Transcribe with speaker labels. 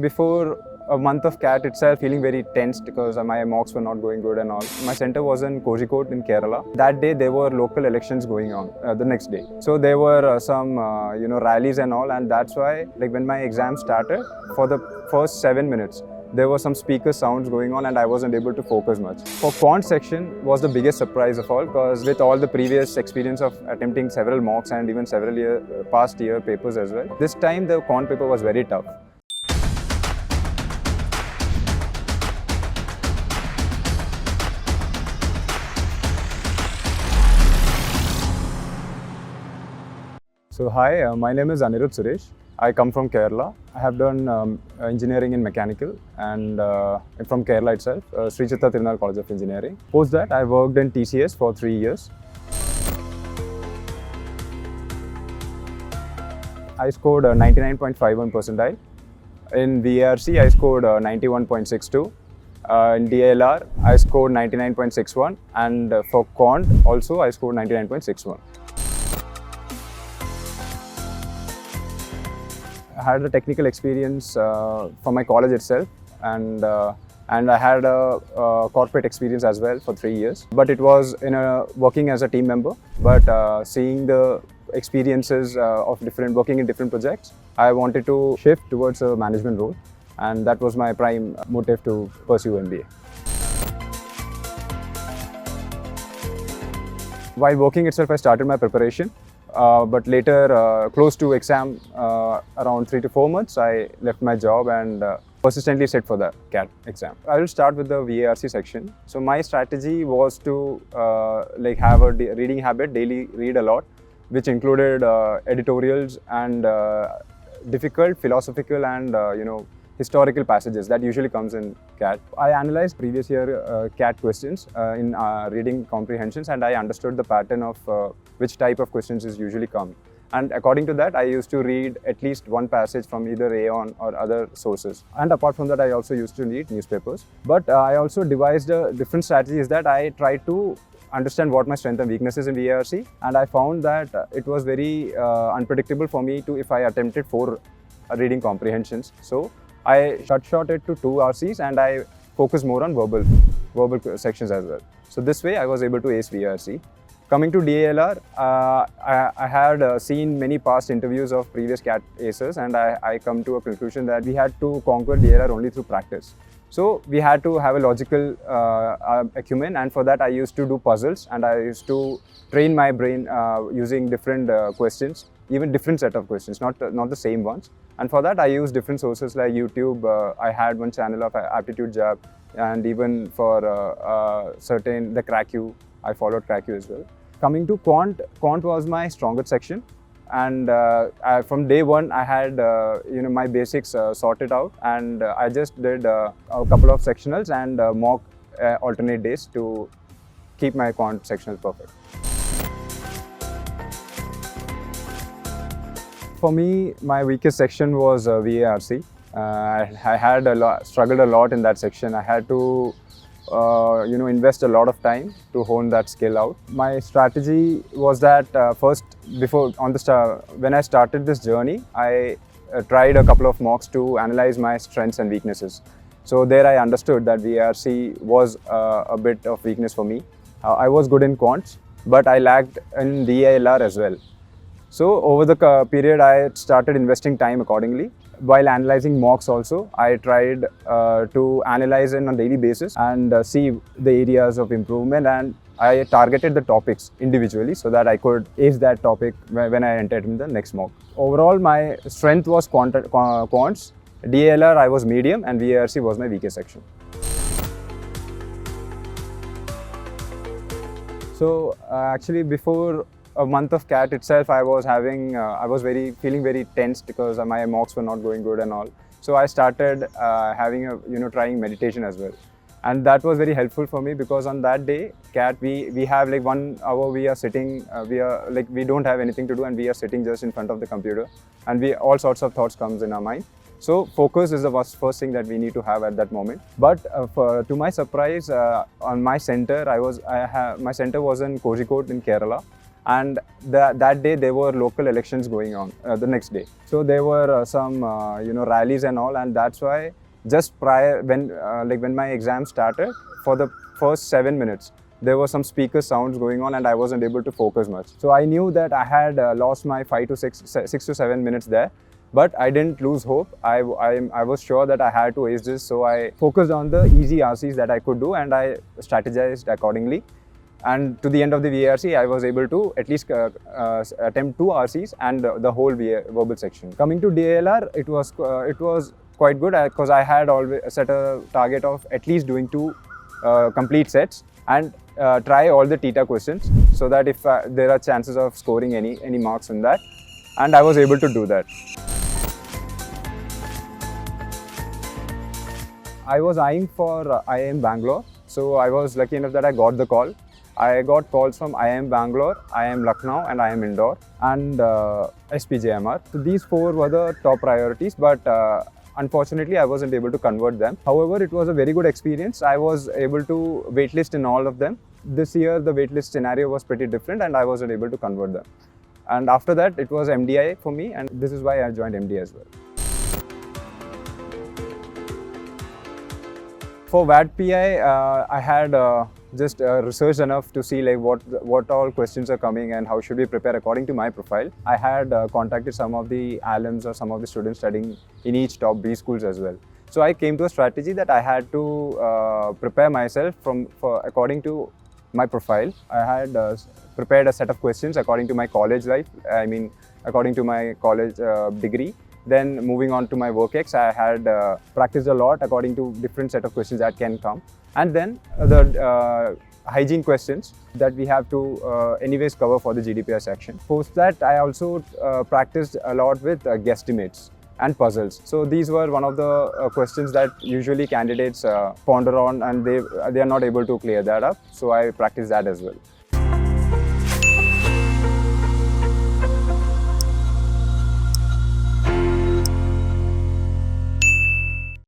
Speaker 1: Before a month of CAT itself, feeling very tense because my mocks were not going good and all. My center was in Kozhikode in Kerala. That day there were local elections going on the next day. So there were some rallies and all, and that's why when my exam started, for the first 7 minutes, there were some speaker sounds going on and I wasn't able to focus much. For Quants section was the biggest surprise of all, because with all the previous experience of attempting several mocks and even several past year papers as well, this time the Quant paper was very tough. So hi, my name is Anirudh Suresh. I come from Kerala. I have done engineering in mechanical and from Kerala itself, Sri Chitta Tirunal College of Engineering. Post that, I worked in TCS for 3 years. I scored 99.51 percentile. In VARC, I scored 91.62. In DILR, I scored 99.61, and for Quant also I scored 99.61. I had a technical experience from my college itself, and I had a corporate experience as well for 3 years. But it was working as a team member. But seeing the experiences of working in different projects, I wanted to shift towards a management role, and that was my prime motive to pursue MBA. While working itself, I started my preparation. But later, close to exam, around 3 to 4 months, I left my job and persistently set for the CAT exam. I will start with the VARC section. So my strategy was to have a reading habit, daily read a lot, which included editorials and difficult philosophical and historical passages that usually comes in CAT. I analyzed previous year CAT questions in reading comprehensions, and I understood the pattern of which type of questions is usually come. And according to that, I used to read at least one passage from either Aeon or other sources. And apart from that, I also used to read newspapers. But I also devised a different strategy, is that I tried to understand what my strength and weaknesses in VARC, and I found that it was very unpredictable for me if I attempted 4 reading comprehensions. So I cut short it to 2 RCs, and I focused more on verbal sections as well. So this way I was able to ace VARC. Coming to DILR, I had seen many past interviews of previous CAT acers, and I come to a conclusion that we had to conquer DILR only through practice. So we had to have a logical acumen, and for that I used to do puzzles, and I used to train my brain using different questions, even different set of questions, not the same ones. And for that I used different sources like YouTube. I had one channel of Aptitude Jab, and even for the CrackU, I followed CrackU as well. Coming to Quant was my strongest section, and from day one I had my basics sorted out, and I just did a couple of sectionals and mock alternate days to keep my Quant sectionals perfect. For me, my weakest section was VARC. I had struggled a lot in that section. I had to invest a lot of time to hone that skill out. My strategy was that when I started this journey, I tried a couple of mocks to analyze my strengths and weaknesses. So there I understood that VARC was a bit of weakness for me. I was good in Quants, but I lacked in DILR as well. So over the period, I started investing time accordingly. While analyzing mocks also, I tried to analyze it on a daily basis and see the areas of improvement, and I targeted the topics individually so that I could ace that topic when I entered in the next mock. Overall, my strength was Quants, DILR I was medium, and VARC was my weakest section. So actually, before a month of CAT itself, I was feeling very tense because my mocks were not going good and all. So I started trying meditation as well, and that was very helpful for me, because on that day CAT we have 1 hour we are sitting, we don't have anything to do, and we are sitting just in front of the computer, and all sorts of thoughts comes in our mind. So focus is the first thing that we need to have at that moment. But to my surprise, on my center, my center was in Kozhikode in Kerala. And that day there were local elections going on the next day. So there were some rallies and all, and that's why just prior when my exam started, for the first 7 minutes there were some speaker sounds going on and I wasn't able to focus much. So I knew that I had lost my 6 to 7 minutes there. But I didn't lose hope. I was sure that I had to ace this, so I focused on the easy RCs that I could do and I strategized accordingly. And to the end of the VARC, I was able to at least attempt 2 RCs and the whole verbal section. Coming to DILR, it was quite good because I had always set a target of at least doing 2 complete sets and try all the theta questions, so that if there are chances of scoring any marks in that, and I was able to do that. I was eyeing for IIM Bangalore, so I was lucky enough that I got the call. I got calls from IIM Bangalore, IIM Lucknow and IIM Indore and SPJMR. So these 4 were the top priorities, but unfortunately I wasn't able to convert them. However, it was a very good experience. I was able to waitlist in all of them. This year the waitlist scenario was pretty different and I wasn't able to convert them. And after that it was MDI for me, and this is why I joined MDI as well. For VARC PI, I had just researched enough to see like what all questions are coming and how should we prepare according to my profile. I had contacted some of the alums or some of the students studying in each top B schools as well. So I came to a strategy that I had to prepare myself according to my profile. I had prepared a set of questions according to my college life, according to my college degree. Then moving on to my WorkX, I had practiced a lot according to different set of questions that can come. And then the hygiene questions that we have to anyways cover for the GDPR section. Post that, I also practiced a lot with guesstimates and puzzles. So these were one of the questions that usually candidates ponder on, and they are not able to clear that up. So I practiced that as well.